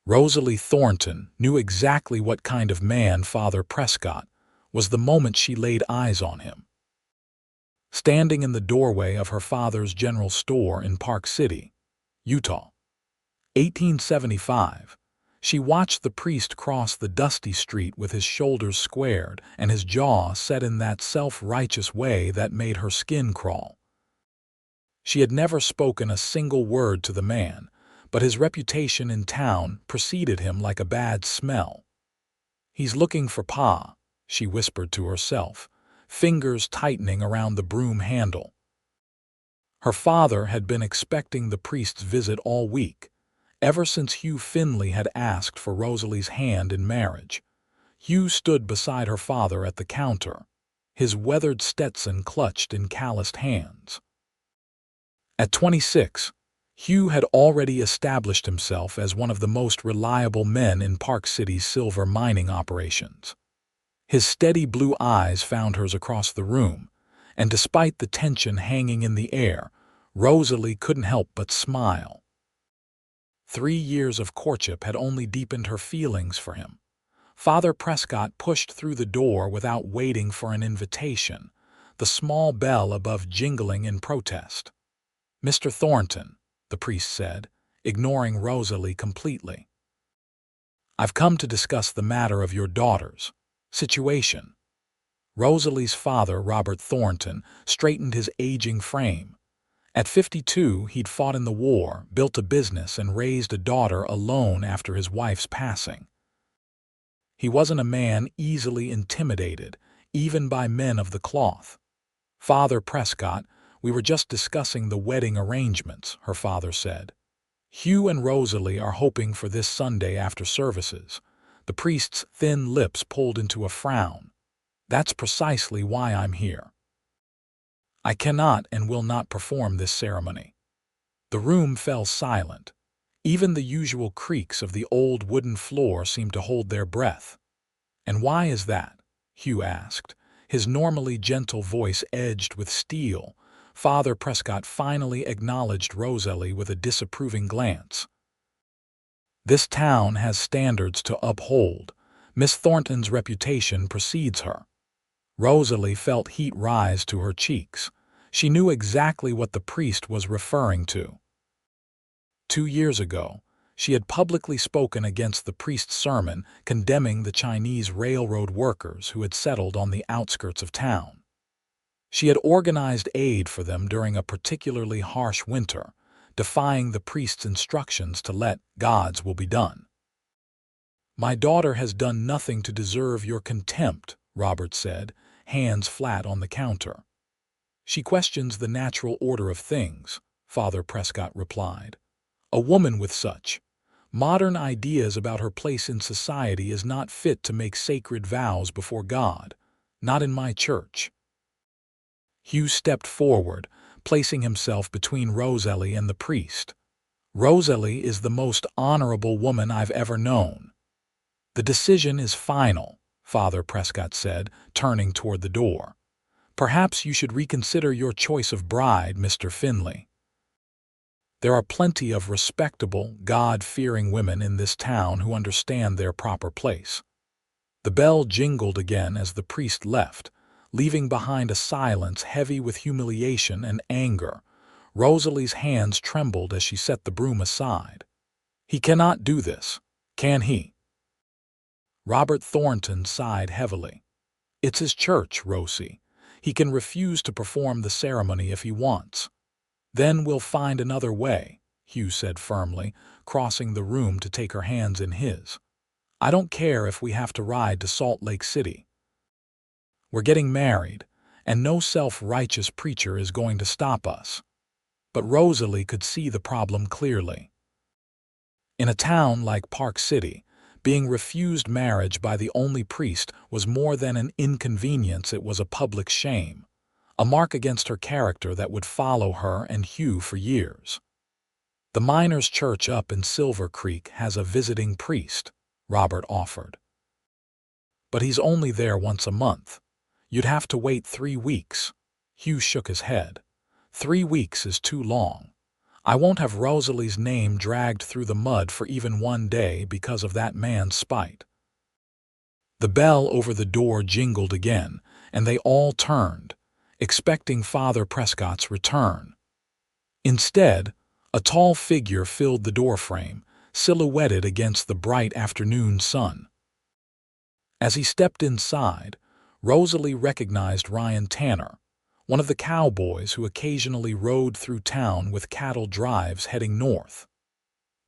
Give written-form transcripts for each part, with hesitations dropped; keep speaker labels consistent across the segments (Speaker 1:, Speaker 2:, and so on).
Speaker 1: Rosalie Thornton knew exactly what kind of man Father Prescott was the moment she laid eyes on him. Standing in the doorway of her father's general store in Park City, Utah, 1875, she watched the priest cross the dusty street with his shoulders squared and his jaw set in that self-righteous way that made her skin crawl. She had never spoken a single word to the man, but his reputation in town preceded him like a bad smell. "He's looking for Pa," she whispered to herself, fingers tightening around the broom handle. Her father had been expecting the priest's visit all week, ever since Hugh Finley had asked for Rosalie's hand in marriage. Hugh stood beside her father at the counter, his weathered Stetson clutched in calloused hands. At 26, Hugh had already established himself as one of the most reliable men in Park City's silver mining operations. His steady blue eyes found hers across the room, and despite the tension hanging in the air, Rosalie couldn't help but smile. 3 years of courtship had only deepened her feelings for him. Father Prescott pushed through the door without waiting for an invitation, the small bell above jingling in protest. "Mr. Thornton," the priest said, ignoring Rosalie completely. "I've come to discuss the matter of your daughter's situation." Rosalie's father, Robert Thornton, straightened his aging frame. At 52, he'd fought in the war, built a business, and raised a daughter alone after his wife's passing. He wasn't a man easily intimidated, even by men of the cloth. "Father Prescott, we were just discussing the wedding arrangements," her father said. "Hugh and Rosalie are hoping for this Sunday after services." The priest's thin lips pulled into a frown. "That's precisely why I'm here. I cannot and will not perform this ceremony." The room fell silent. Even the usual creaks of the old wooden floor seemed to hold their breath. "And why is that?" Hugh asked, his normally gentle voice edged with steel. Father Prescott finally acknowledged Rosalie with a disapproving glance. "This town has standards to uphold. Miss Thornton's reputation precedes her." Rosalie felt heat rise to her cheeks. She knew exactly what the priest was referring to. 2 years ago, she had publicly spoken against the priest's sermon condemning the Chinese railroad workers who had settled on the outskirts of town. She had organized aid for them during a particularly harsh winter, defying the priest's instructions to let God's will be done. "My daughter has done nothing to deserve your contempt," Robert said, hands flat on the counter. "She questions the natural order of things," Father Prescott replied. "A woman with such modern ideas about her place in society is not fit to make sacred vows before God, not in my church." Hugh stepped forward, placing himself between Rosalie and the priest. "Rosalie is the most honorable woman I've ever known." "The decision is final," Father Prescott said, turning toward the door. "Perhaps you should reconsider your choice of bride, Mr. Finley. There are plenty of respectable, God-fearing women in this town who understand their proper place." The bell jingled again as the priest left, leaving behind a silence heavy with humiliation and anger. Rosalie's hands trembled as she set the broom aside. "He cannot do this, can he?" Robert Thornton sighed heavily. "It's his church, Rosie. He can refuse to perform the ceremony if he wants." "Then we'll find another way," Hugh said firmly, crossing the room to take her hands in his. "I don't care if we have to ride to Salt Lake City. We're getting married, and no self-righteous preacher is going to stop us." But Rosalie could see the problem clearly. In a town like Park City, being refused marriage by the only priest was more than an inconvenience, it was a public shame, a mark against her character that would follow her and Hugh for years. "The miners' church up in Silver Creek has a visiting priest," Robert offered. "But he's only there once a month. You'd have to wait 3 weeks." Hugh shook his head. 3 weeks is too long. I won't have Rosalie's name dragged through the mud for even one day because of that man's spite." The bell over the door jingled again, and they all turned, expecting Father Prescott's return. Instead, a tall figure filled the doorframe, silhouetted against the bright afternoon sun. As he stepped inside, Rosalie recognized Ryan Tanner, one of the cowboys who occasionally rode through town with cattle drives heading north.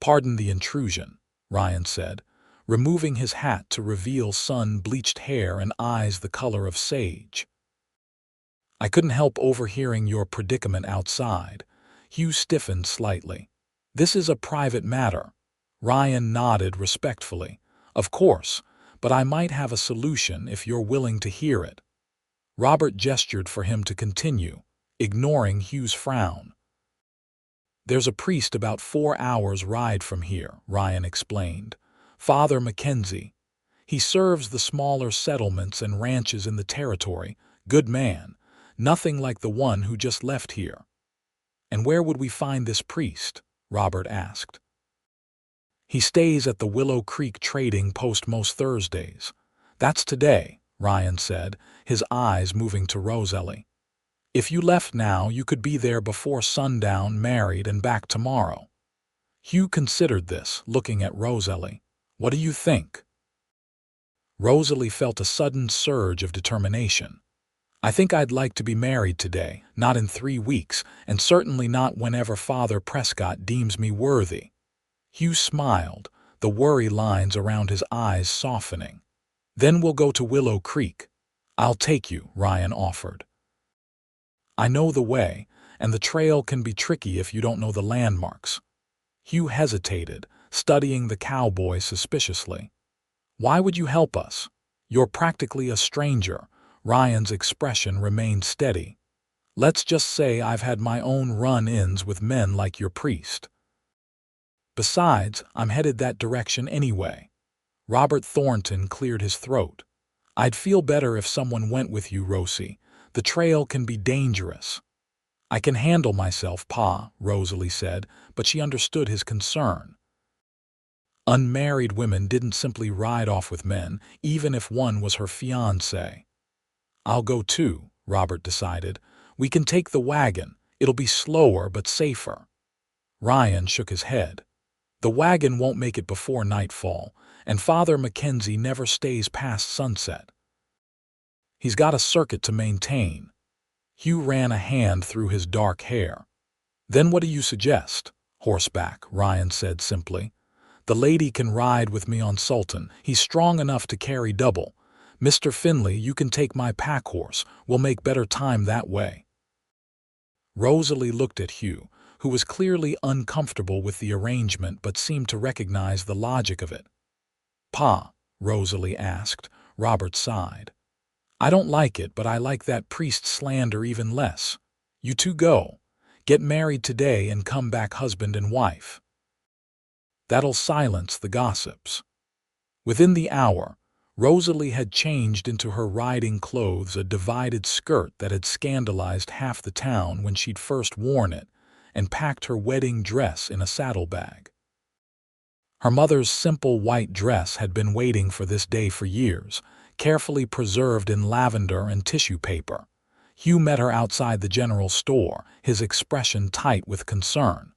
Speaker 1: "Pardon the intrusion," Ryan said, removing his hat to reveal sun-bleached hair and eyes the color of sage. "I couldn't help overhearing your predicament outside." Hugh stiffened slightly. "This is a private matter." Ryan nodded respectfully. "Of course, but I might have a solution if you're willing to hear it." Robert gestured for him to continue, ignoring Hugh's frown. "There's a priest about 4 hours' ride from here," Ryan explained. "Father Mackenzie. He serves the smaller settlements and ranches in the territory. Good man. Nothing like the one who just left here." "And where would we find this priest?" Robert asked. "He stays at the Willow Creek trading post most Thursdays." "That's today," Ryan said, his eyes moving to Rosalie. "If you left now, you could be there before sundown, married, and back tomorrow." Hugh considered this, looking at Rosalie. "What do you think?" Rosalie felt a sudden surge of determination. "I think I'd like to be married today, not in 3 weeks, and certainly not whenever Father Prescott deems me worthy." Hugh smiled, the worry lines around his eyes softening. "Then we'll go to Willow Creek." "I'll take you," Ryan offered. "I know the way, and the trail can be tricky if you don't know the landmarks." Hugh hesitated, studying the cowboy suspiciously. "Why would you help us? You're practically a stranger." Ryan's expression remained steady. "Let's just say I've had my own run-ins with men like your priest. Besides, I'm headed that direction anyway." Robert Thornton cleared his throat. "I'd feel better if someone went with you, Rosie. The trail can be dangerous." "I can handle myself, Pa," Rosalie said, but she understood his concern. Unmarried women didn't simply ride off with men, even if one was her fiancé. "I'll go too," Robert decided. "We can take the wagon. It'll be slower but safer." Ryan shook his head. "The wagon won't make it before nightfall, and Father Mackenzie never stays past sunset. He's got a circuit to maintain." Hugh ran a hand through his dark hair. "Then what do you suggest?" "Horseback," Ryan said simply. "The lady can ride with me on Sultan. He's strong enough to carry double. Mr. Finley, you can take my pack horse. We'll make better time that way." Rosalie looked at Hugh, who was clearly uncomfortable with the arrangement but seemed to recognize the logic of it. "Pa," Rosalie asked. Robert sighed. "I don't like it, but I like that priest slander even less. You two go. Get married today and come back husband and wife. That'll silence the gossips." Within the hour, Rosalie had changed into her riding clothes, a divided skirt that had scandalized half the town when she'd first worn it, and packed her wedding dress in a saddlebag. Her mother's simple white dress had been waiting for this day for years, carefully preserved in lavender and tissue paper. Hugh met her outside the general store, his expression tight with concern.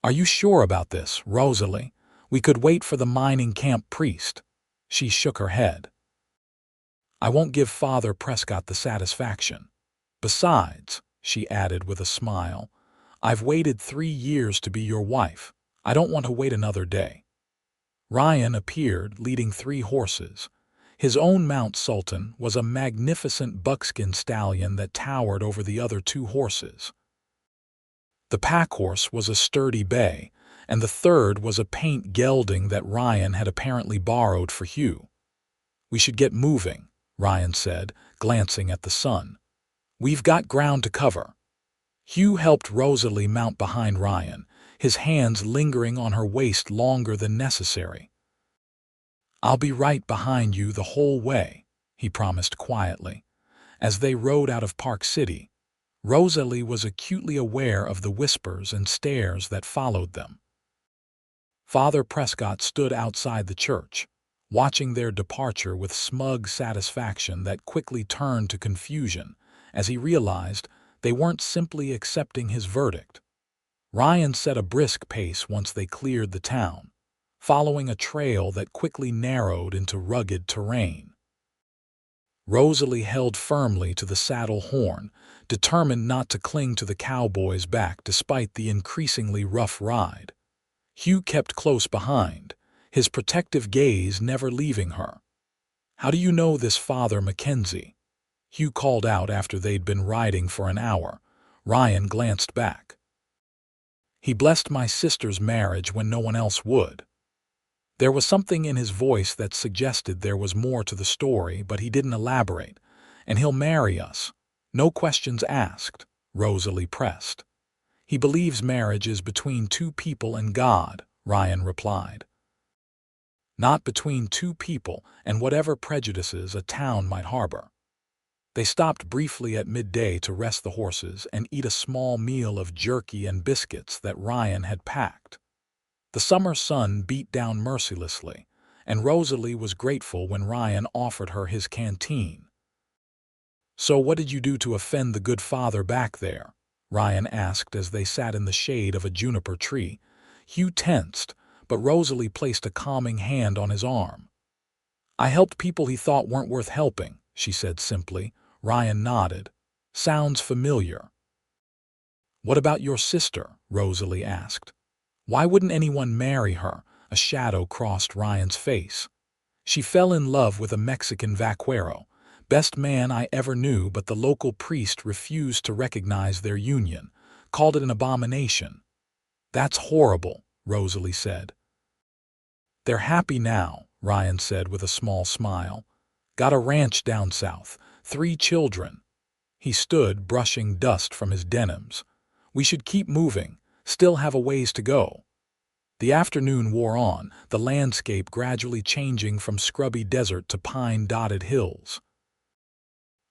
Speaker 1: "Are you sure about this, Rosalie? We could wait for the mining camp priest." She shook her head. "I won't give Father Prescott the satisfaction. Besides," she added with a smile, "I've waited 3 years to be your wife. I don't want to wait another day." Ryan appeared, leading 3 horses. His own mount, Sultan, was a magnificent buckskin stallion that towered over the other 2 horses. The pack horse was a sturdy bay, and the third was a paint gelding that Ryan had apparently borrowed for Hugh. "We should get moving," Ryan said, glancing at the sun. "We've got ground to cover." Hugh helped Rosalie mount behind Ryan, his hands lingering on her waist longer than necessary. "I'll be right behind you the whole way," he promised quietly. As they rode out of Park City, Rosalie was acutely aware of the whispers and stares that followed them. Father Prescott stood outside the church, watching their departure with smug satisfaction that quickly turned to confusion as he realized they weren't simply accepting his verdict. Ryan set a brisk pace once they cleared the town, following a trail that quickly narrowed into rugged terrain. Rosalie held firmly to the saddle horn, determined not to cling to the cowboy's back despite the increasingly rough ride. Hugh kept close behind, his protective gaze never leaving her. "How do you know this Father Mackenzie?" Hugh called out after they'd been riding for an hour. Ryan glanced back. "He blessed my sister's marriage when no one else would." There was something in his voice that suggested there was more to the story, but he didn't elaborate. "And he'll marry us. No questions asked," Rosalie pressed. "He believes marriage is between two people and God," Ryan replied. "Not between two people and whatever prejudices a town might harbor." They stopped briefly at midday to rest the horses and eat a small meal of jerky and biscuits that Ryan had packed. The summer sun beat down mercilessly, and Rosalie was grateful when Ryan offered her his canteen. "So what did you do to offend the good father back there?" Ryan asked as they sat in the shade of a juniper tree. Hugh tensed, but Rosalie placed a calming hand on his arm. "I helped people he thought weren't worth helping," she said simply. Ryan nodded. "Sounds familiar." "What about your sister?" Rosalie asked. "Why wouldn't anyone marry her?" A shadow crossed Ryan's face. "She fell in love with a Mexican vaquero. Best man I ever knew, but the local priest refused to recognize their union, called it an abomination." "That's horrible," Rosalie said. "They're happy now," Ryan said with a small smile. "Got a ranch down south, 3 children." He stood, brushing dust from his denims. "We should keep moving, still have a ways to go." The afternoon wore on, the landscape gradually changing from scrubby desert to pine-dotted hills.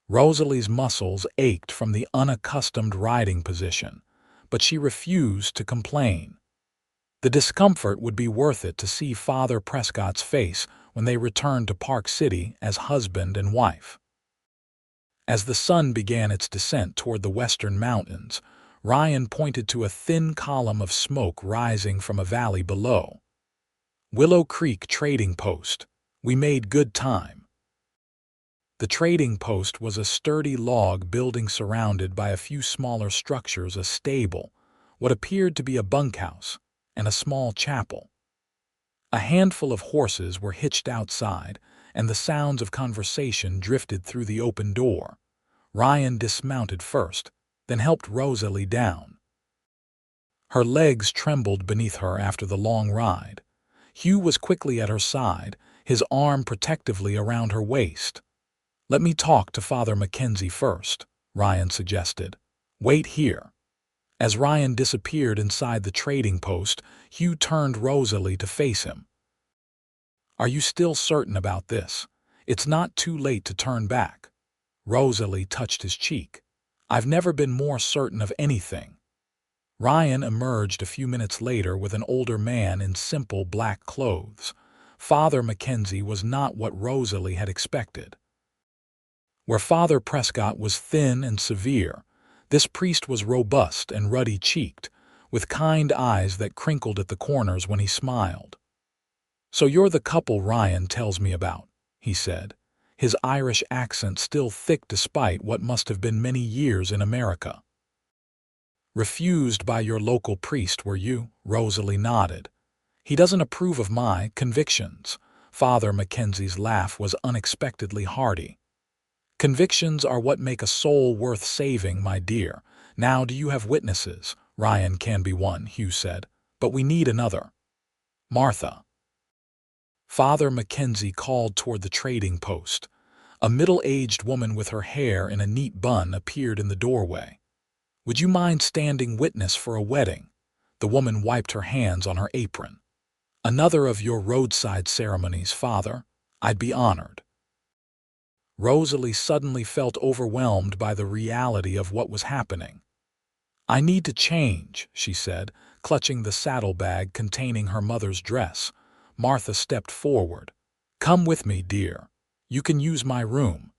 Speaker 1: Rosalie's muscles ached from the unaccustomed riding position, but she refused to complain. The discomfort would be worth it to see Father Prescott's face when they returned to Park City as husband and wife. As the sun began its descent toward the western mountains, Ryan pointed to a thin column of smoke rising from a valley below. "Willow Creek Trading Post. We made good time." The trading post was a sturdy log building surrounded by a few smaller structures, a stable, what appeared to be a bunkhouse, and a small chapel. A handful of horses were hitched outside, and the sounds of conversation drifted through the open door. Ryan dismounted first, then helped Rosalie down. Her legs trembled beneath her after the long ride. Hugh was quickly at her side, his arm protectively around her waist. "Let me talk to Father Mackenzie first," Ryan suggested. "Wait here." As Ryan disappeared inside the trading post, Hugh turned Rosalie to face him. "Are you still certain about this? It's not too late to turn back." Rosalie touched his cheek. "I've never been more certain of anything." Ryan emerged a few minutes later with an older man in simple black clothes. Father Mackenzie was not what Rosalie had expected. Where Father Prescott was thin and severe, this priest was robust and ruddy-cheeked, with kind eyes that crinkled at the corners when he smiled. "So you're the couple Ryan tells me about," he said, his Irish accent still thick despite what must have been many years in America. "Refused by your local priest, were you?" Rosalie nodded. "He doesn't approve of my convictions." Father Mackenzie's laugh was unexpectedly hearty. "Convictions are what make a soul worth saving, my dear. Now, do you have witnesses?" "Ryan can be one," Hugh said, "but we need another." "Martha." Father Mackenzie called toward the trading post. A middle-aged woman with her hair in a neat bun appeared in the doorway. "Would you mind standing witness for a wedding?" The woman wiped her hands on her apron. "Another of your roadside ceremonies, Father? I'd be honored." Rosalie suddenly felt overwhelmed by the reality of what was happening. "I need to change," she said, clutching the saddlebag containing her mother's dress. Martha stepped forward. "Come with me, dear. You can use my room."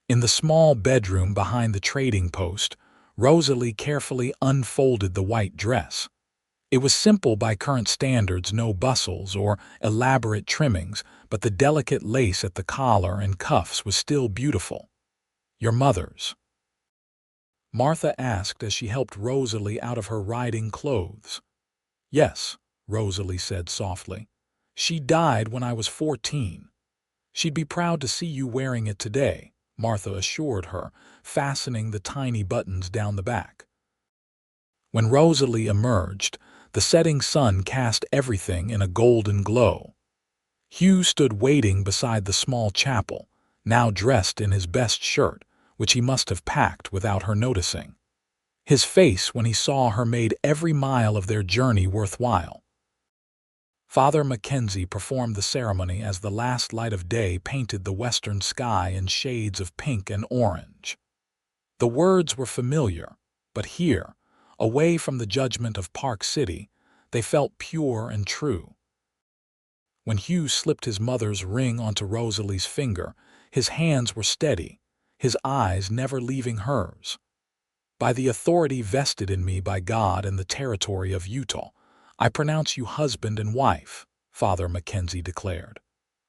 Speaker 1: In the small bedroom behind the trading post, Rosalie carefully unfolded the white dress. It was simple by current standards, no bustles or elaborate trimmings, but the delicate lace at the collar and cuffs was still beautiful. "Your mother's?" Martha asked as she helped Rosalie out of her riding clothes. "Yes," Rosalie said softly. "She died when I was 14. She'd be proud to see you wearing it today," Martha assured her, fastening the tiny buttons down the back. When Rosalie emerged, the setting sun cast everything in a golden glow. Hugh stood waiting beside the small chapel, now dressed in his best shirt, which he must have packed without her noticing. His face when he saw her made every mile of their journey worthwhile. Father Mackenzie performed the ceremony as the last light of day painted the western sky in shades of pink and orange. The words were familiar, but here, away from the judgment of Park City, they felt pure and true. When Hugh slipped his mother's ring onto Rosalie's finger, his hands were steady, his eyes never leaving hers. "By the authority vested in me by God and the territory of Utah, I pronounce you husband and wife," Father Mackenzie declared.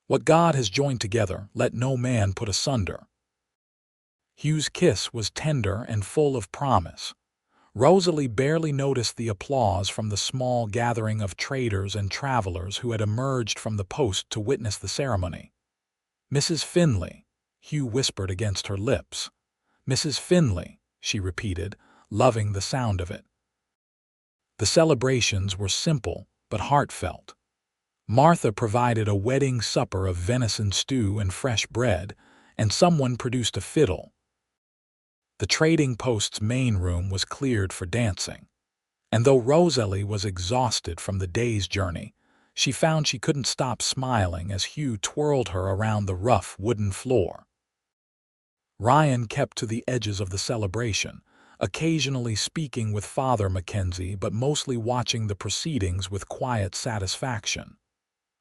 Speaker 1: "What God has joined together, let no man put asunder." Hugh's kiss was tender and full of promise. Rosalie barely noticed the applause from the small gathering of traders and travelers who had emerged from the post to witness the ceremony. "Mrs. Finley," Hugh whispered against her lips. "Mrs. Finley," she repeated, loving the sound of it. The celebrations were simple but heartfelt. Martha provided a wedding supper of venison stew and fresh bread, and someone produced a fiddle. The trading post's main room was cleared for dancing, and though Rosalie was exhausted from the day's journey, she found she couldn't stop smiling as Hugh twirled her around the rough wooden floor. Ryan kept to the edges of the celebration, occasionally speaking with Father Mackenzie but mostly watching the proceedings with quiet satisfaction.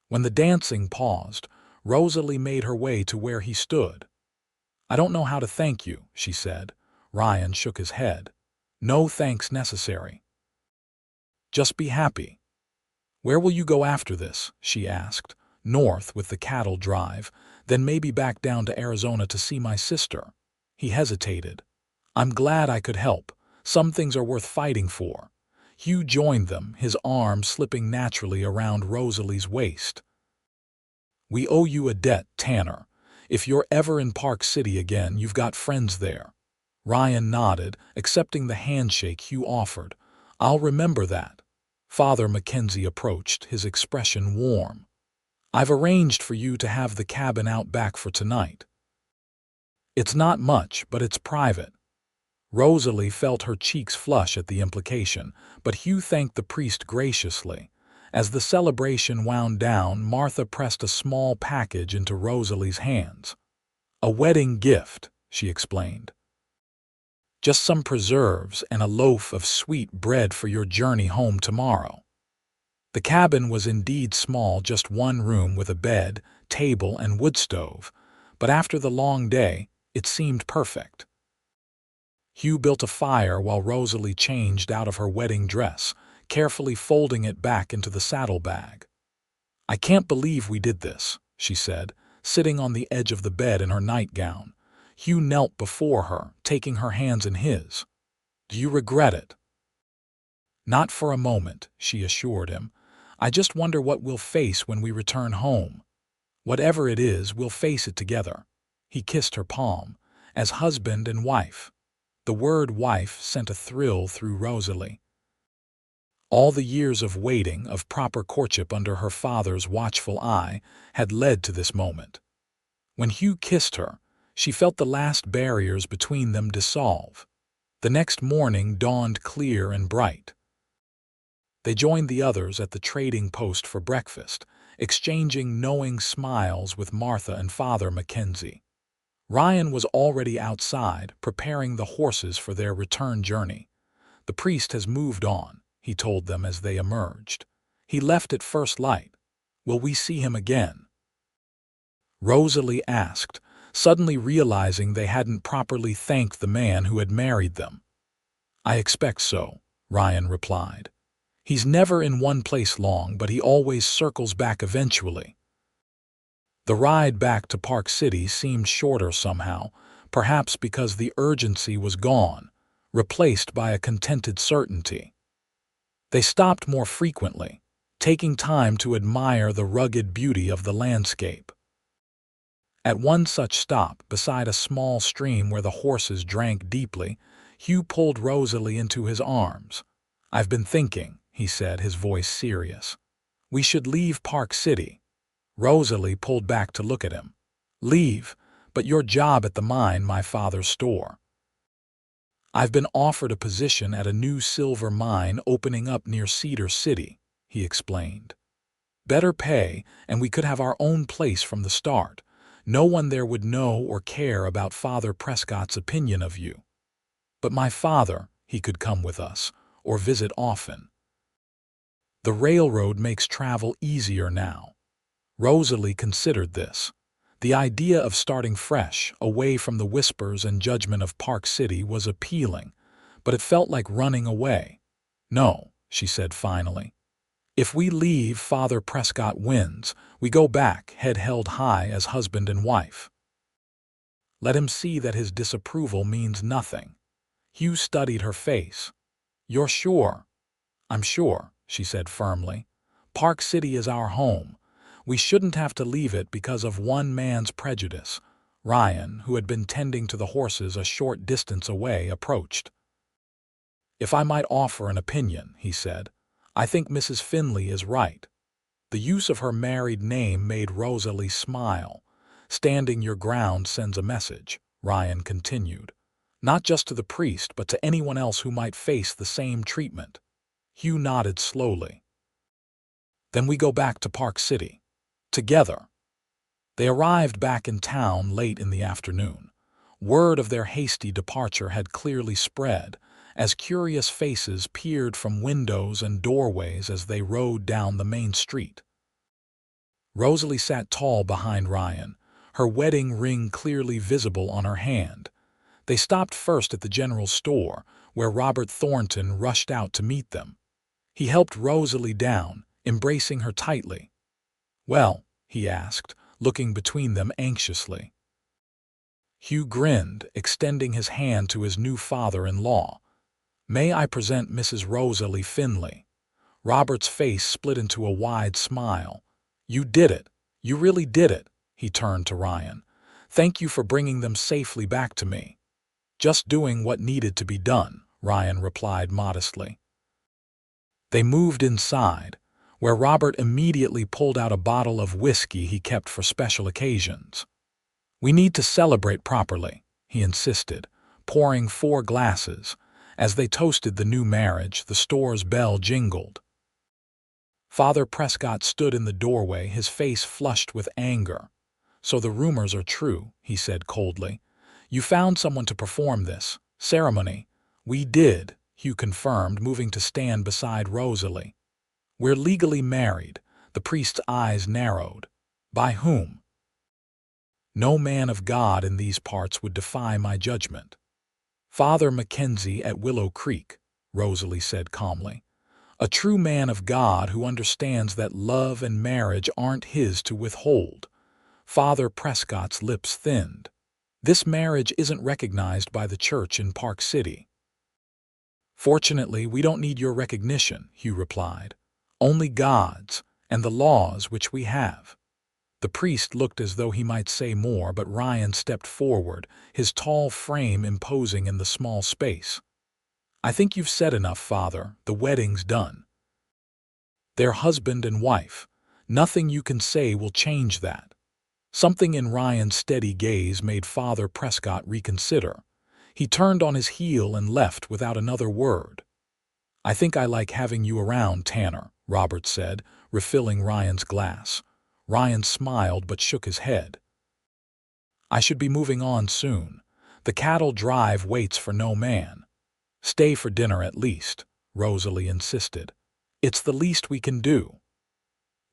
Speaker 1: When the dancing paused, Rosalie made her way to where he stood. "I don't know how to thank you," she said. Ryan shook his head. "No thanks necessary. Just be happy." "Where will you go after this?" she asked. "North with the cattle drive, then maybe back down to Arizona to see my sister." He hesitated. "I'm glad I could help. Some things are worth fighting for." Hugh joined them, his arm slipping naturally around Rosalie's waist. "We owe you a debt, Tanner. If you're ever in Park City again, you've got friends there." Ryan nodded, accepting the handshake Hugh offered. "I'll remember that." Father Mackenzie approached, his expression warm. "I've arranged for you to have the cabin out back for tonight. It's not much, but it's private." Rosalie felt her cheeks flush at the implication, but Hugh thanked the priest graciously. As the celebration wound down, Martha pressed a small package into Rosalie's hands. "A wedding gift," she explained. "Just some preserves and a loaf of sweet bread for your journey home tomorrow." The cabin was indeed small, just one room with a bed, table, and wood stove, but after the long day, it seemed perfect. Hugh built a fire while Rosalie changed out of her wedding dress, carefully folding it back into the saddlebag. "I can't believe we did this," she said, sitting on the edge of the bed in her nightgown. Hugh knelt before her, taking her hands in his. "Do you regret it?" "Not for a moment," she assured him. "I just wonder what we'll face when we return home. Whatever it is, we'll face it together." He kissed her palm. "As husband and wife." The word wife sent a thrill through Rosalie. All the years of waiting, of proper courtship under her father's watchful eye, had led to this moment. When Hugh kissed her, she felt the last barriers between them dissolve. The next morning dawned clear and bright. They joined the others at the trading post for breakfast, exchanging knowing smiles with Martha and Father Mackenzie. Ryan was already outside, preparing the horses for their return journey. "The priest has moved on," he told them as they emerged. "He left at first light. Will we see him again?" Rosalie asked, suddenly realizing they hadn't properly thanked the man who had married them. "I expect so," Ryan replied. "He's never in one place long, but he always circles back eventually." The ride back to Park City seemed shorter somehow, perhaps because the urgency was gone, replaced by a contented certainty. They stopped more frequently, taking time to admire the rugged beauty of the landscape. At one such stop, beside a small stream where the horses drank deeply, Hugh pulled Rosalie into his arms. "I've been thinking," he said, his voice serious. "We should leave Park City." Rosalie pulled back to look at him. "Leave? But your job at the mine, my father's store." "I've been offered a position at a new silver mine opening up near Cedar City," he explained. "Better pay, and we could have our own place from the start. No one there would know or care about Father Prescott's opinion of you. But my father, he could come with us, or visit often. The railroad makes travel easier now." Rosalie considered this. The idea of starting fresh, away from the whispers and judgment of Park City, was appealing, but it felt like running away. "No," she said finally. "If we leave, Father Prescott wins. We go back, head held high as husband and wife. Let him see that his disapproval means nothing." Hugh studied her face. "You're sure?" "I'm sure," she said firmly. "Park City is our home. We shouldn't have to leave it because of one man's prejudice." Ryan, who had been tending to the horses a short distance away, approached. "If I might offer an opinion," he said, "I think Mrs. Finley is right." The use of her married name made Rosalie smile. "Standing your ground sends a message," Ryan continued. "Not just to the priest, but to anyone else who might face the same treatment." Hugh nodded slowly. "Then we go back to Park City. Together." They arrived back in town late in the afternoon. Word of their hasty departure had clearly spread, as curious faces peered from windows and doorways as they rode down the main street. Rosalie sat tall behind Ryan, her wedding ring clearly visible on her hand. They stopped first at the general store, where Robert Thornton rushed out to meet them. He helped Rosalie down, embracing her tightly. "Well?" he asked, looking between them anxiously. Hugh grinned, extending his hand to his new father-in-law. "May I present Mrs. Rosalie Finley?" Robert's face split into a wide smile. "You did it. You really did it." He turned to Ryan. "Thank you for bringing them safely back to me." "Just doing what needed to be done," Ryan replied modestly. They moved inside, where Robert immediately pulled out a bottle of whiskey he kept for special occasions. "We need to celebrate properly," he insisted, pouring 4 glasses. As they toasted the new marriage, the store's bell jingled. Father Prescott stood in the doorway, his face flushed with anger. "So the rumors are true," he said coldly. "You found someone to perform this ceremony?" "We did," Hugh confirmed, moving to stand beside Rosalie. "We're legally married." The priest's eyes narrowed. "By whom?" "No man of God in these parts would defy my judgment." "Father Mackenzie at Willow Creek," Rosalie said calmly. "A true man of God who understands that love and marriage aren't his to withhold." Father Prescott's lips thinned. "This marriage isn't recognized by the church in Park City." "Fortunately, we don't need your recognition," Hugh replied. "Only God's, and the laws which we have." The priest looked as though he might say more, but Ryan stepped forward, his tall frame imposing in the small space. "I think you've said enough, Father. The wedding's done. They're husband and wife. Nothing you can say will change that." Something in Ryan's steady gaze made Father Prescott reconsider. He turned on his heel and left without another word. "I think I like having you around, Tanner," Robert said, refilling Ryan's glass. Ryan smiled but shook his head. I should be moving on soon. The cattle drive waits for no man. Stay for dinner at least, Rosalie insisted. It's the least we can do.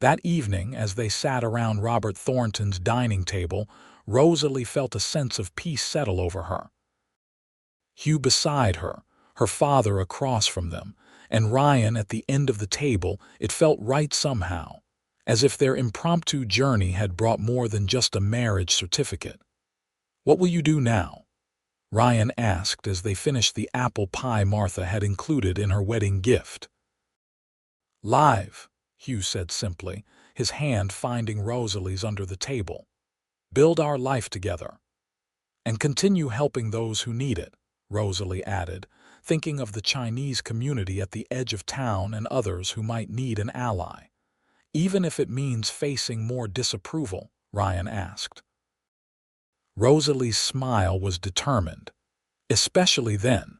Speaker 1: That evening, as they sat around Robert Thornton's dining table, Rosalie felt a sense of peace settle over her. Hugh beside her, her father across from them, and Ryan at the end of the table, it felt right somehow, as if their impromptu journey had brought more than just a marriage certificate. "What will you do now?" Ryan asked as they finished the apple pie Martha had included in her wedding gift. "Live," Hugh said simply, his hand finding Rosalie's under the table. "Build our life together. And continue helping those who need it," Rosalie added, thinking of the Chinese community at the edge of town and others who might need an ally. "Even if it means facing more disapproval?" Ryan asked. Rosalie's smile was determined. Especially then.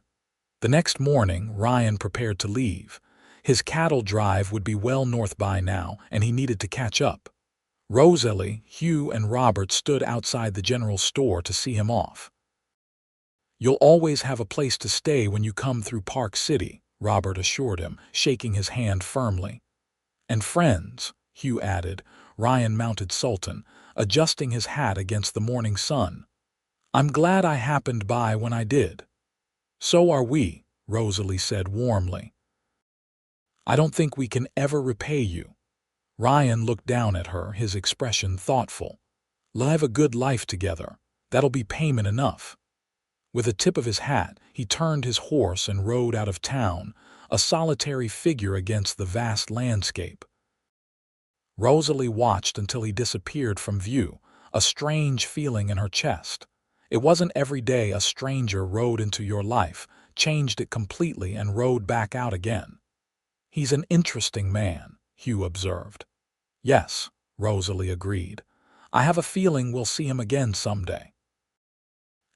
Speaker 1: The next morning, Ryan prepared to leave. His cattle drive would be well north by now, and he needed to catch up. Rosalie, Hugh, and Robert stood outside the general store to see him off. "You'll always have a place to stay when you come through Park City," Robert assured him, shaking his hand firmly. "And friends," Hugh added. Ryan mounted Sultan, adjusting his hat against the morning sun. "I'm glad I happened by when I did." "So are we," Rosalie said warmly. "I don't think we can ever repay you." Ryan looked down at her, his expression thoughtful. "Live a good life together. That'll be payment enough." With a tip of his hat, he turned his horse and rode out of town, a solitary figure against the vast landscape. Rosalie watched until he disappeared from view, a strange feeling in her chest. It wasn't every day a stranger rode into your life, changed it completely, and rode back out again. "He's an interesting man," Hugh observed. "Yes," Rosalie agreed. "I have a feeling we'll see him again someday."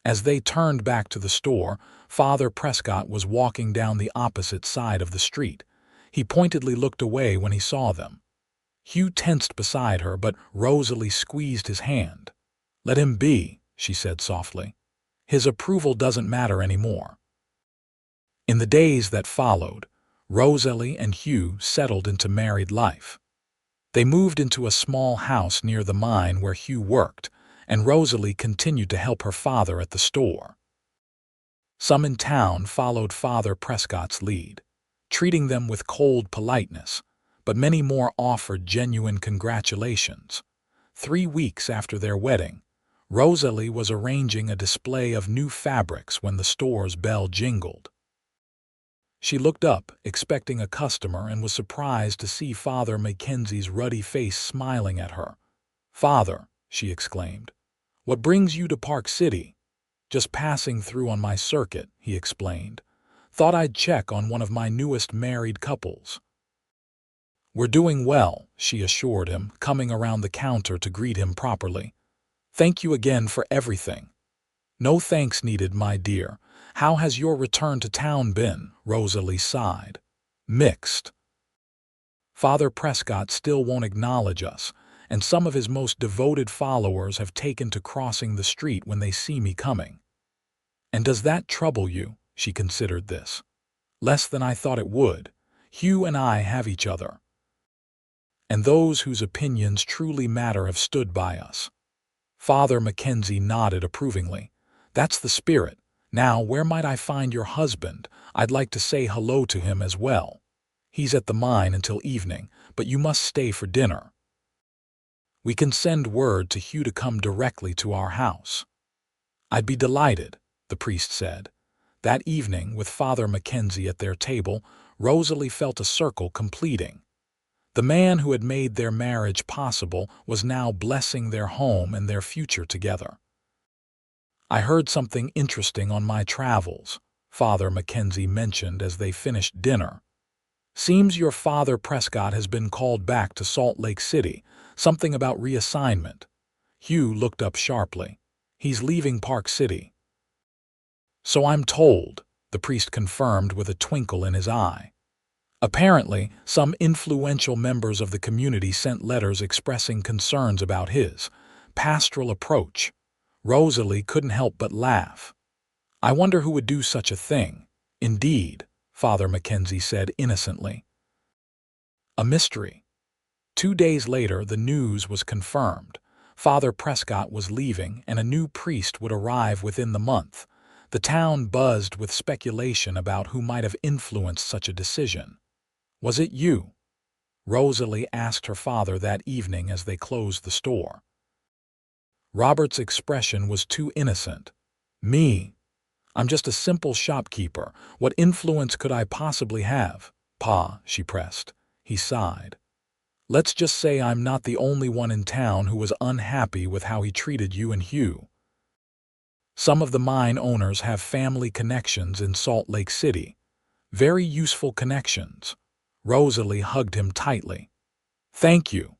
Speaker 1: As they turned back to the store, Father Prescott was walking down the opposite side of the street. He pointedly looked away when he saw them. Hugh tensed beside her, but Rosalie squeezed his hand. "Let him be," she said softly. "His approval doesn't matter anymore." In the days that followed, Rosalie and Hugh settled into married life. They moved into a small house near the mine where Hugh worked, and Rosalie continued to help her father at the store. Some in town followed Father Prescott's lead, treating them with cold politeness, but many more offered genuine congratulations. 3 weeks after their wedding, Rosalie was arranging a display of new fabrics when the store's bell jingled. She looked up, expecting a customer, and was surprised to see Father Mackenzie's ruddy face smiling at her. "Father," she exclaimed, "what brings you to Park City?" "Just passing through on my circuit," he explained. "Thought I'd check on one of my newest married couples." "We're doing well," she assured him, coming around the counter to greet him properly. "Thank you again for everything." "No thanks needed, my dear. How has your return to town been?" Rosalie sighed. "Mixed. Father Prescott still won't acknowledge us, and some of his most devoted followers have taken to crossing the street when they see me coming." "And does that trouble you?" She considered this. "Less than I thought it would. Hugh and I have each other. And those whose opinions truly matter have stood by us." Father Mackenzie nodded approvingly. "That's the spirit. Now, where might I find your husband? I'd like to say hello to him as well." "He's at the mine until evening, but you must stay for dinner." "We can send word to Hugh to come directly to our house." "I'd be delighted," the priest said. That evening, with Father Mackenzie at their table, Rosalie felt a circle completing. The man who had made their marriage possible was now blessing their home and their future together. "I heard something interesting on my travels," Father Mackenzie mentioned as they finished dinner. "Seems your Father Prescott has been called back to Salt Lake City, something about reassignment." Hugh looked up sharply. "He's leaving Park City." "So I'm told," the priest confirmed with a twinkle in his eye. "Apparently, some influential members of the community sent letters expressing concerns about his pastoral approach." Rosalie couldn't help but laugh. "I wonder who would do such a thing." "Indeed," Father Mackenzie said innocently. A mystery. 2 days later, the news was confirmed. Father Prescott was leaving, and a new priest would arrive within the month. The town buzzed with speculation about who might have influenced such a decision. "Was it you?" Rosalie asked her father that evening as they closed the store. Robert's expression was too innocent. "Me? I'm just a simple shopkeeper. What influence could I possibly have?" "Pa," she pressed. He sighed. "Let's just say I'm not the only one in town who was unhappy with how he treated you and Hugh. Some of the mine owners have family connections in Salt Lake City. Very useful connections." Rosalie hugged him tightly. "Thank you.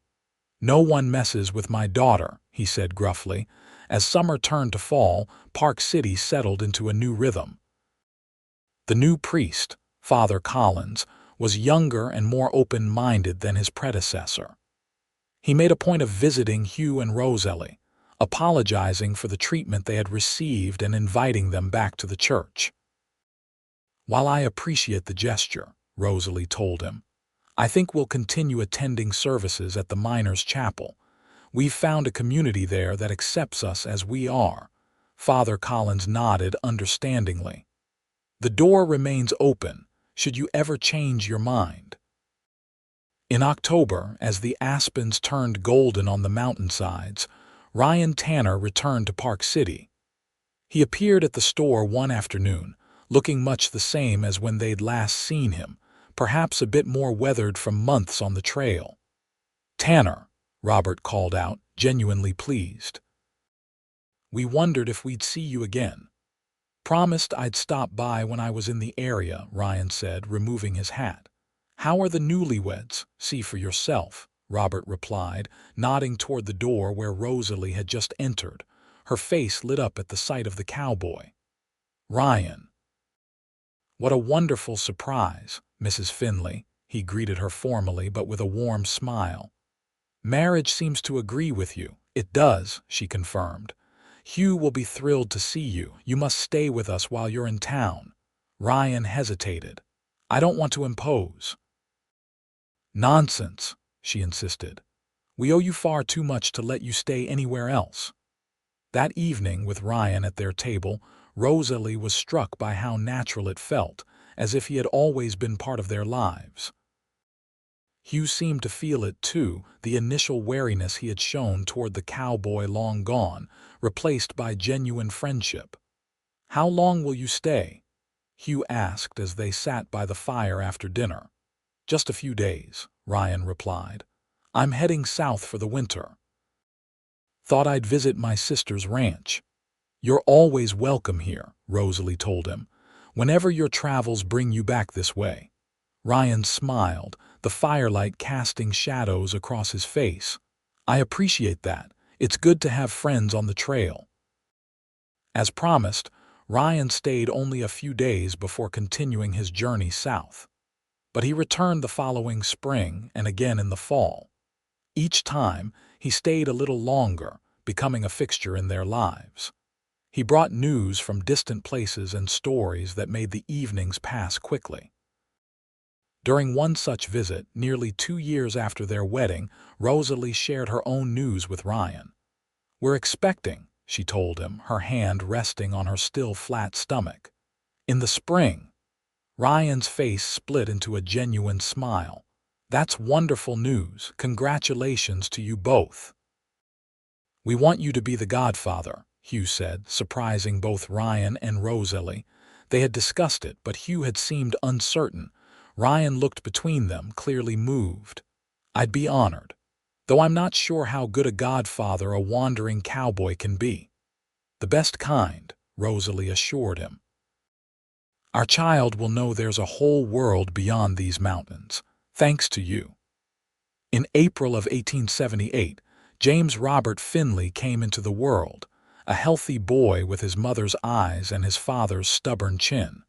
Speaker 1: No one messes with my daughter," he said gruffly. As summer turned to fall, Park City settled into a new rhythm. The new priest, Father Collins, was younger and more open-minded than his predecessor. He made a point of visiting Hugh and Rosalie, apologizing for the treatment they had received and inviting them back to the church. "While I appreciate the gesture," Rosalie told him, "I think we'll continue attending services at the Miners' Chapel. We've found a community there that accepts us as we are." Father Collins nodded understandingly. "The door remains open, should you ever change your mind." In October, as the aspens turned golden on the mountainsides, Ryan Tanner returned to Park City. He appeared at the store one afternoon, looking much the same as when they'd last seen him, perhaps a bit more weathered from months on the trail. "Tanner," Robert called out, genuinely pleased. "We wondered if we'd see you again." "Promised I'd stop by when I was in the area," Ryan said, removing his hat. "How are the newlyweds? See for yourself," Robert replied, nodding toward the door where Rosalie had just entered. Her face lit up at the sight of the cowboy. "Ryan." "What a wonderful surprise, Mrs. Finley," he greeted her formally but with a warm smile. "Marriage seems to agree with you." "It does," she confirmed. "Hugh will be thrilled to see you. You must stay with us while you're in town." Ryan hesitated. "I don't want to impose." "Nonsense," she insisted. "We owe you far too much to let you stay anywhere else." That evening, with Ryan at their table, Rosalie was struck by how natural it felt, as if he had always been part of their lives. Hugh seemed to feel it too, the initial wariness he had shown toward the cowboy long gone, replaced by genuine friendship. "How long will you stay?" Hugh asked as they sat by the fire after dinner. "Just a few days," Ryan replied. "I'm heading south for the winter. Thought I'd visit my sister's ranch." "You're always welcome here," Rosalie told him, "whenever your travels bring you back this way." Ryan smiled, the firelight casting shadows across his face. "I appreciate that. It's good to have friends on the trail." As promised, Ryan stayed only a few days before continuing his journey south. But he returned the following spring and again in the fall. Each time, he stayed a little longer, becoming a fixture in their lives. He brought news from distant places and stories that made the evenings pass quickly. During one such visit, nearly 2 years after their wedding, Rosalie shared her own news with Ryan. "We're expecting," she told him, her hand resting on her still flat stomach. "In the spring." Ryan's face split into a genuine smile. "That's wonderful news. Congratulations to you both." "We want you to be the godfather," Hugh said, surprising both Ryan and Rosalie. They had discussed it, but Hugh had seemed uncertain. Ryan looked between them, clearly moved. "I'd be honored, though I'm not sure how good a godfather a wandering cowboy can be." "The best kind," Rosalie assured him. "Our child will know there's a whole world beyond these mountains, thanks to you." In April of 1878, James Robert Finley came into the world, a healthy boy with his mother's eyes and his father's stubborn chin.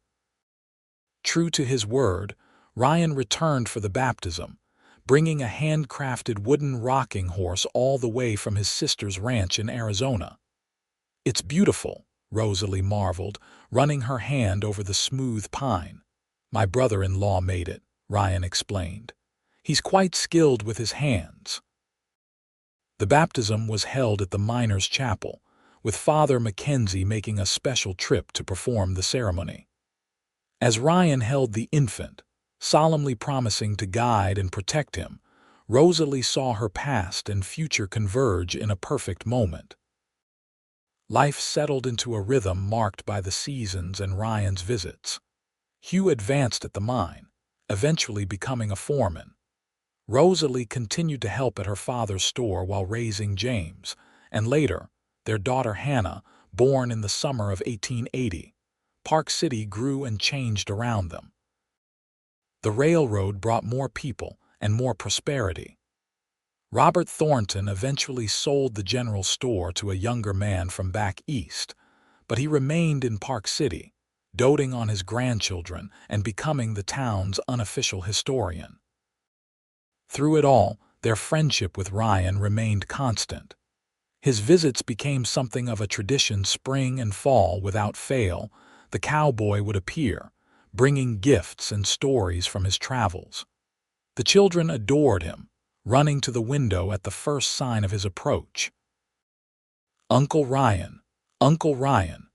Speaker 1: True to his word, Ryan returned for the baptism, bringing a handcrafted wooden rocking horse all the way from his sister's ranch in Arizona. It's beautiful, Rosalie marveled, running her hand over the smooth pine. My brother-in-law made it, Ryan explained. He's quite skilled with his hands. The baptism was held at the miners' chapel, with Father Mackenzie making a special trip to perform the ceremony. As Ryan held the infant, solemnly promising to guide and protect him, Rosalie saw her past and future converge in a perfect moment. Life settled into a rhythm marked by the seasons and Ryan's visits. Hugh advanced at the mine, eventually becoming a foreman. Rosalie continued to help at her father's store while raising James, and later, their daughter Hannah, born in the summer of 1880. Park City grew and changed around them. The railroad brought more people and more prosperity. Robert Thornton eventually sold the general store to a younger man from back east, but he remained in Park City, doting on his grandchildren and becoming the town's unofficial historian. Through it all, their friendship with Ryan remained constant. His visits became something of a tradition. Spring and fall without fail, the cowboy would appear, bringing gifts and stories from his travels. The children adored him, running to the window at the first sign of his approach. "Uncle Ryan, Uncle Ryan,"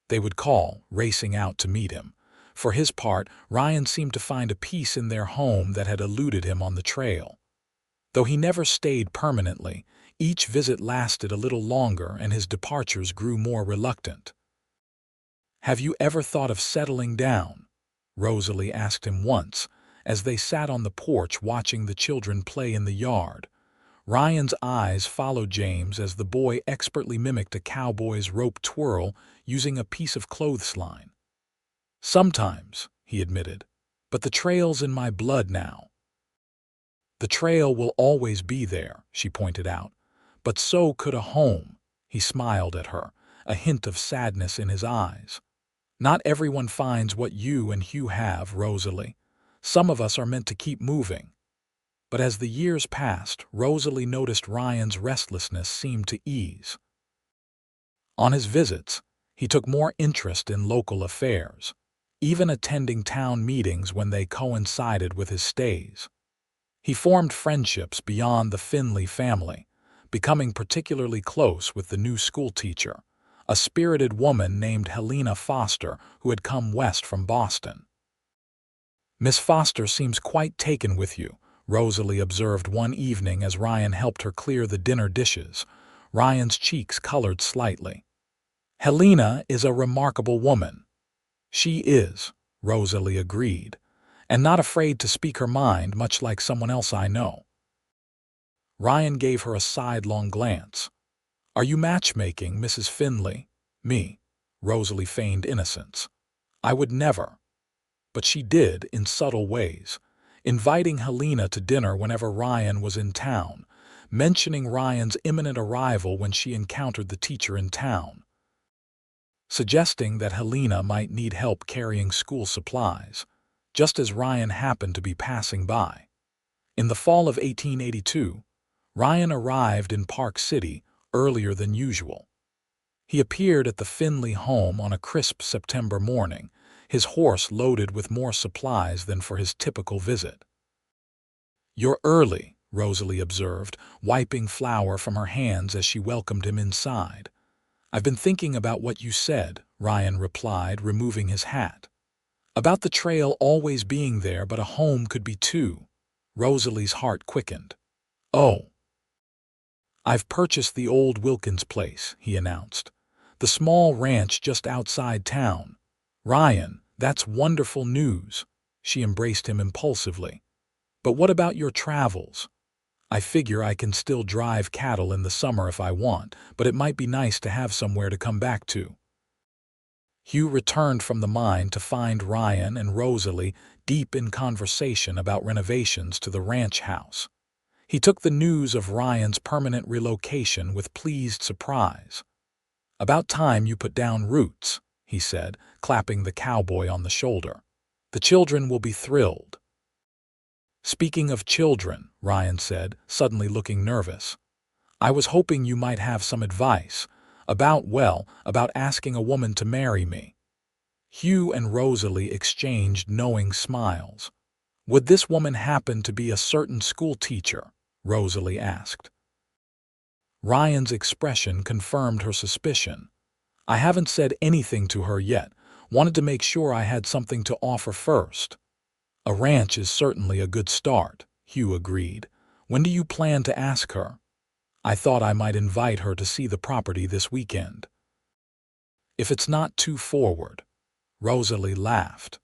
Speaker 1: they would call, racing out to meet him. For his part, Ryan seemed to find a peace in their home that had eluded him on the trail. Though he never stayed permanently, each visit lasted a little longer and his departures grew more reluctant. "Have you ever thought of settling down?" Rosalie asked him once, as they sat on the porch watching the children play in the yard. Ryan's eyes followed James as the boy expertly mimicked a cowboy's rope twirl using a piece of clothesline. "Sometimes," he admitted, "but the trail's in my blood now." "The trail will always be there," she pointed out, "but so could a home." He smiled at her, a hint of sadness in his eyes. "Not everyone finds what you and Hugh have, Rosalie. Some of us are meant to keep moving." But as the years passed, Rosalie noticed Ryan's restlessness seemed to ease. On his visits, he took more interest in local affairs, even attending town meetings when they coincided with his stays. He formed friendships beyond the Finley family, becoming particularly close with the new schoolteacher, a spirited woman named Helena Foster who had come west from Boston. "Miss Foster seems quite taken with you," Rosalie observed one evening as Ryan helped her clear the dinner dishes. Ryan's cheeks colored slightly. "Helena is a remarkable woman." "She is," Rosalie agreed, "and not afraid to speak her mind, much like someone else I know." Ryan gave her a sidelong glance. "Are you matchmaking, Mrs. Finley?" "Me?" Rosalie feigned innocence. "I would never." But she did in subtle ways, inviting Helena to dinner whenever Ryan was in town, mentioning Ryan's imminent arrival when she encountered the teacher in town, suggesting that Helena might need help carrying school supplies, just as Ryan happened to be passing by. In the fall of 1882, Ryan arrived in Park City earlier than usual. He appeared at the Finley home on a crisp September morning, his horse loaded with more supplies than for his typical visit. "You're early," Rosalie observed, wiping flour from her hands as she welcomed him inside. "I've been thinking about what you said," Ryan replied, removing his hat. "About the trail always being there, but a home could be too." Rosalie's heart quickened. "Oh. I've purchased the old Wilkins place," he announced. "The small ranch just outside town." "Ryan, that's wonderful news." She embraced him impulsively. "But what about your travels?" "I figure I can still drive cattle in the summer if I want, but it might be nice to have somewhere to come back to." Hugh returned from the mine to find Ryan and Rosalie deep in conversation about renovations to the ranch house. He took the news of Ryan's permanent relocation with pleased surprise. "About time you put down roots," he said, clapping the cowboy on the shoulder. "The children will be thrilled." "Speaking of children," Ryan said, suddenly looking nervous, "I was hoping you might have some advice. About asking a woman to marry me." Hugh and Rosalie exchanged knowing smiles. "Would this woman happen to be a certain school teacher?" Rosalie asked. Ryan's expression confirmed her suspicion. "I haven't said anything to her yet. Wanted to make sure I had something to offer first." "A ranch is certainly a good start," Hugh agreed. "When do you plan to ask her?" "I thought I might invite her to see the property this weekend." "If it's not too forward." Rosalie laughed.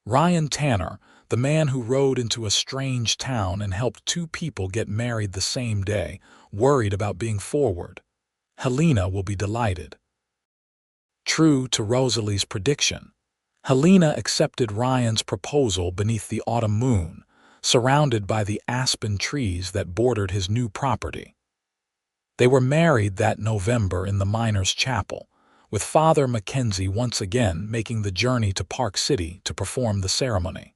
Speaker 1: Ryan Tanner, the man who rode into a strange town and helped two people get married the same day, worried about being forward. "Helena will be delighted." True to Rosalie's prediction, Helena accepted Ryan's proposal beneath the autumn moon, surrounded by the aspen trees that bordered his new property. They were married that November in the miners' chapel, with Father Mackenzie once again making the journey to Park City to perform the ceremony.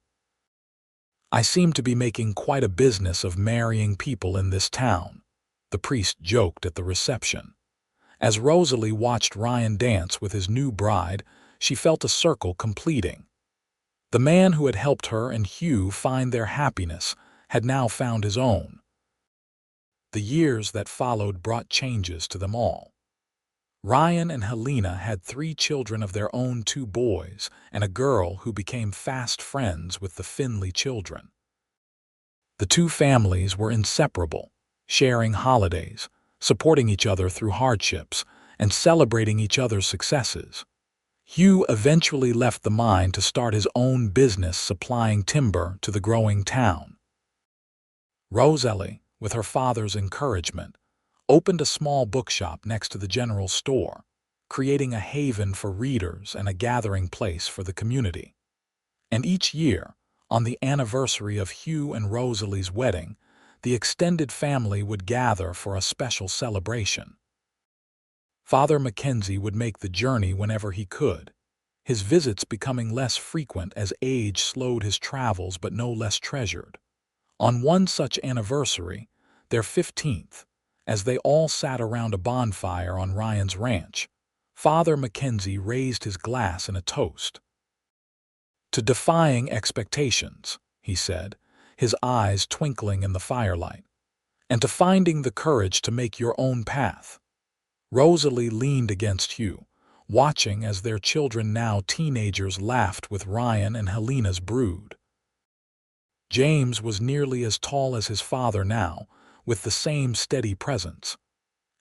Speaker 1: "I seem to be making quite a business of marrying people in this town," the priest joked at the reception. As Rosalie watched Ryan dance with his new bride, she felt a circle completing. The man who had helped her and Hugh find their happiness had now found his own. The years that followed brought changes to them all. Ryan and Helena had 3 children of their own, 2 boys and a girl who became fast friends with the Finley children. The two families were inseparable, sharing holidays, supporting each other through hardships, and celebrating each other's successes. Hugh eventually left the mine to start his own business supplying timber to the growing town. Rosalie, with her father's encouragement, opened a small bookshop next to the general store, creating a haven for readers and a gathering place for the community. And each year, on the anniversary of Hugh and Rosalie's wedding, the extended family would gather for a special celebration. Father Mackenzie would make the journey whenever he could, his visits becoming less frequent as age slowed his travels but no less treasured. On one such anniversary, their 15th, as they all sat around a bonfire on Ryan's ranch, Father Mackenzie raised his glass in a toast. "To defying expectations," he said, his eyes twinkling in the firelight, "and to finding the courage to make your own path." Rosalie leaned against Hugh, watching as their children, now teenagers, laughed with Ryan and Helena's brood. James was nearly as tall as his father now, with the same steady presence.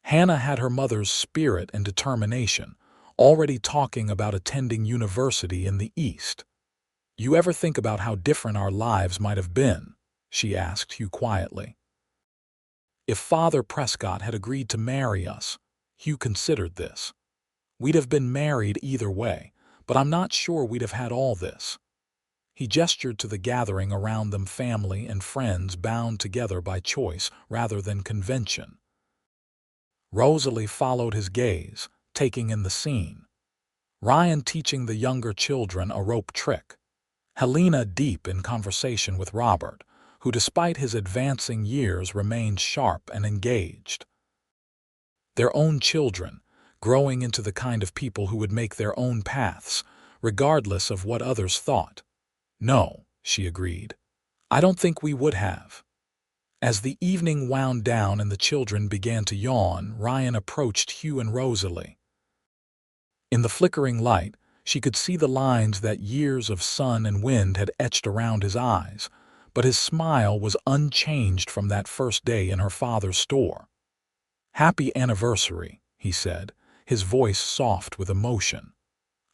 Speaker 1: Hannah had her mother's spirit and determination, already talking about attending university in the East. "You ever think about how different our lives might have been?" she asked Hugh quietly. "If Father Prescott had agreed to marry us," Hugh considered this, "we'd have been married either way, but I'm not sure we'd have had all this." He gestured to the gathering around them, family and friends bound together by choice rather than convention. Rosalie followed his gaze, taking in the scene. Ryan teaching the younger children a rope trick. Helena deep in conversation with Robert, who despite his advancing years remained sharp and engaged. Their own children, growing into the kind of people who would make their own paths, regardless of what others thought. "No," she agreed. "I don't think we would have." As the evening wound down and the children began to yawn, Ryan approached Hugh and Rosalie. In the flickering light, she could see the lines that years of sun and wind had etched around his eyes, but his smile was unchanged from that first day in her father's store. "Happy anniversary," he said, his voice soft with emotion.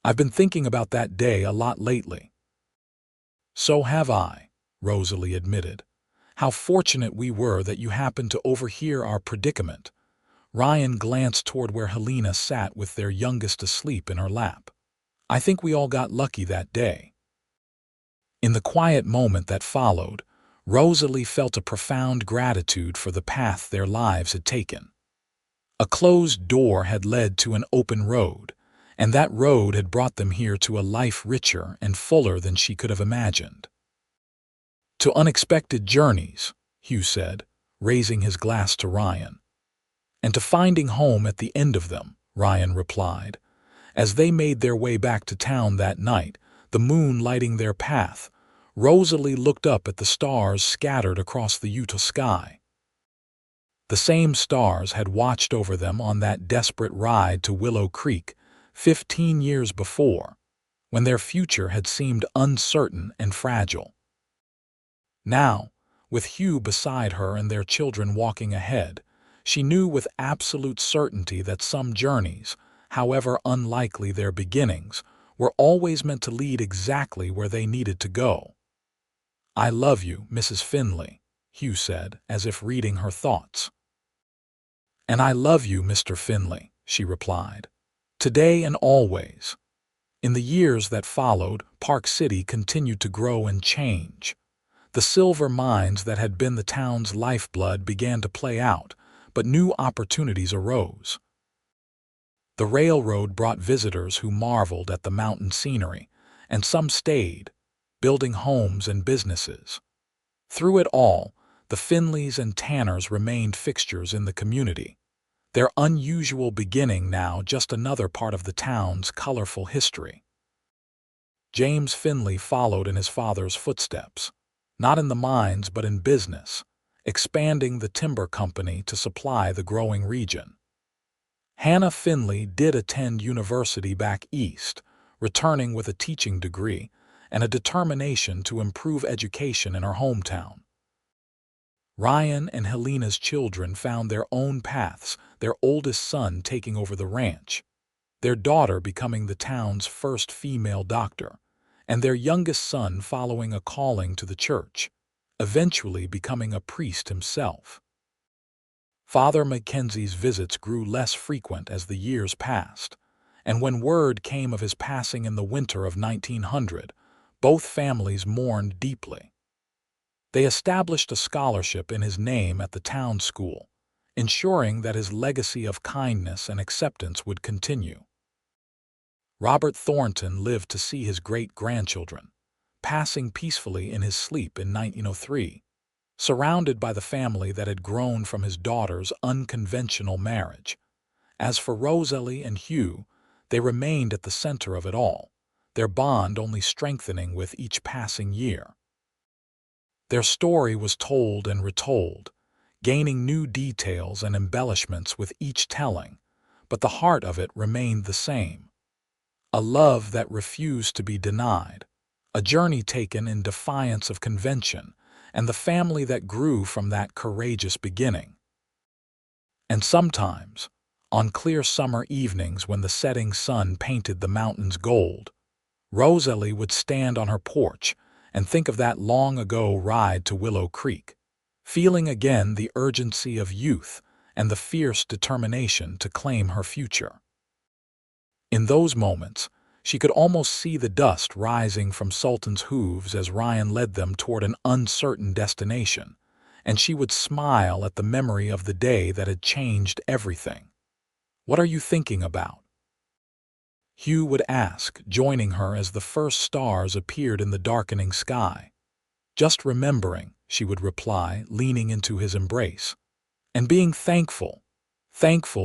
Speaker 1: "I've been thinking about that day a lot lately." "So have I," Rosalie admitted. "How fortunate we were that you happened to overhear our predicament." Ryan glanced toward where Helena sat with their youngest asleep in her lap. "I think we all got lucky that day." In the quiet moment that followed, Rosalie felt a profound gratitude for the path their lives had taken. A closed door had led to an open road, and that road had brought them here to a life richer and fuller than she could have imagined. "To unexpected journeys," Hugh said, raising his glass to Ryan. "And to finding home at the end of them," Ryan replied. As they made their way back to town that night, the moon lighting their path, Rosalie looked up at the stars scattered across the Utah sky. The same stars had watched over them on that desperate ride to Willow Creek 15 years before, when their future had seemed uncertain and fragile. Now, with Hugh beside her and their children walking ahead, she knew with absolute certainty that some journeys, however unlikely their beginnings, were always meant to lead exactly where they needed to go. "I love you, Mrs. Finley," Hugh said, as if reading her thoughts. "And I love you, Mr. Finley," she replied. "Today and always." In the years that followed, Park City continued to grow and change. The silver mines that had been the town's lifeblood began to play out, but new opportunities arose. The railroad brought visitors who marveled at the mountain scenery, and some stayed, building homes and businesses. Through it all, the Finleys and Tanners remained fixtures in the community, their unusual beginning now just another part of the town's colorful history. James Finley followed in his father's footsteps, not in the mines but in business, expanding the timber company to supply the growing region. Hannah Finley did attend university back east, returning with a teaching degree and a determination to improve education in her hometown. Ryan and Helena's children found their own paths, their oldest son taking over the ranch, their daughter becoming the town's first female doctor, and their youngest son following a calling to the church, eventually becoming a priest himself. Father Mackenzie's visits grew less frequent as the years passed, and when word came of his passing in the winter of 1900, both families mourned deeply. They established a scholarship in his name at the town school, ensuring that his legacy of kindness and acceptance would continue. Robert Thornton lived to see his great-grandchildren, passing peacefully in his sleep in 1903, surrounded by the family that had grown from his daughter's unconventional marriage. As for Rosalie and Hugh, they remained at the center of it all, their bond only strengthening with each passing year. Their story was told and retold, gaining new details and embellishments with each telling, but the heart of it remained the same. A love that refused to be denied, a journey taken in defiance of convention, and the family that grew from that courageous beginning. And sometimes, on clear summer evenings when the setting sun painted the mountains gold, Rosalie would stand on her porch and think of that long-ago ride to Willow Creek, feeling again the urgency of youth and the fierce determination to claim her future. In those moments, she could almost see the dust rising from Sultan's hooves as Ryan led them toward an uncertain destination, and she would smile at the memory of the day that had changed everything. "What are you thinking about?" Hugh would ask, joining her as the first stars appeared in the darkening sky. "Just remembering," she would reply, leaning into his embrace. "And being thankful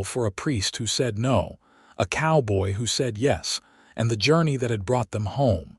Speaker 1: for a priest who said no, a cowboy who said yes, and the journey that had brought them home,